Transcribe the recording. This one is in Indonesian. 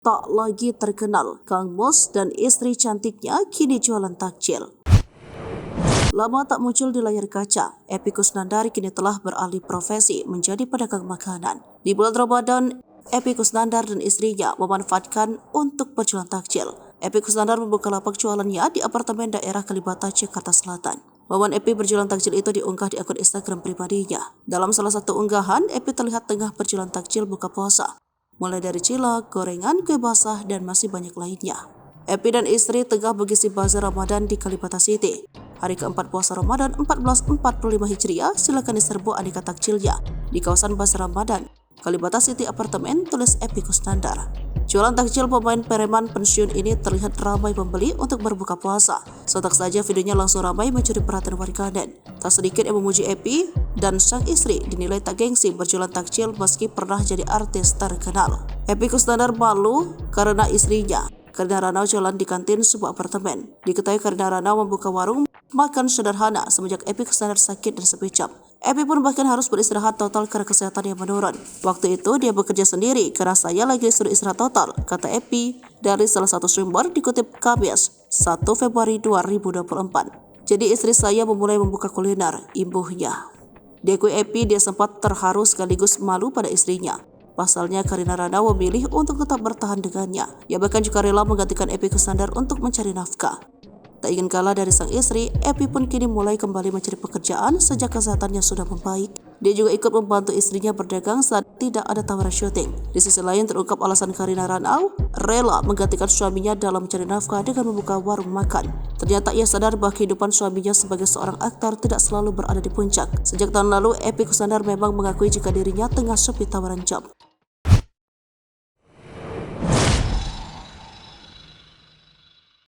tak lagi terkenal. Kang Mus dan istri cantiknya kini jualan takjil. Lama tak muncul di layar kaca, Epy Kusnandar kini telah beralih profesi menjadi pedagang makanan. Di bulan Ramadan, Epy Kusnandar dan istrinya memanfaatkan untuk berjualan takjil. Epy Kusnandar membuka lapak jualannya di apartemen daerah Kalibata, Jakarta Selatan. Momen Epy berjualan takjil itu diunggah di akun Instagram pribadinya. Dalam salah satu unggahan, Epy terlihat tengah berjualan takjil buka puasa, mulai dari cilok, gorengan, kue basah, dan masih banyak lainnya. Epy dan istri tengah mengisi bazar Ramadan di Kalibata City. Hari keempat puasa Ramadan 1445 Hijriah, silakan diserbu aneka takjilnya di kawasan Bazar Ramadan, Kalibata City Apartemen, tulis Epy Kusnandar. Jualan takjil pemain Pereman pensiun ini terlihat ramai pembeli untuk berbuka puasa. Sontak saja videonya langsung ramai mencuri perhatian warganet. Tak sedikit yang memuji Epy dan sang istri dinilai tak gengsi berjualan takjil meski pernah jadi artis terkenal. Epy Kusnandar malu karena istrinya Karina Ranau jualan di kantin sebuah apartemen. Diketahui Karina Ranau membuka warung makan sederhana semenjak Epy Kusnandar sakit dan sepicap. Epy pun bahkan harus beristirahat total karena kesehatan yang menurun. Waktu itu dia bekerja sendiri karena saya lagi disuruh istirahat total, kata Epy dari salah satu sumber dikutip Kamis 1 Februari 2024. Jadi istri saya memulai membuka kuliner, imbuhnya. Diakui Epy dia sempat terharu sekaligus malu pada istrinya. Pasalnya Karina Ranau memilih untuk tetap bertahan dengannya. Ia bahkan juga rela menggantikan Epy Kusnandar untuk mencari nafkah. Tak ingin kalah dari sang istri, Epy pun kini mulai kembali mencari pekerjaan sejak kesehatannya sudah membaik. Dia juga ikut membantu istrinya berdagang saat tidak ada tawaran syuting. Di sisi lain terungkap alasan Karina Ranau rela menggantikan suaminya dalam mencari nafkah dengan membuka warung makan. Ternyata ia sadar bahwa kehidupan suaminya sebagai seorang aktor tidak selalu berada di puncak. Sejak tahun lalu, Epy Kusnandar memang mengakui jika dirinya tengah sepi tawaran job.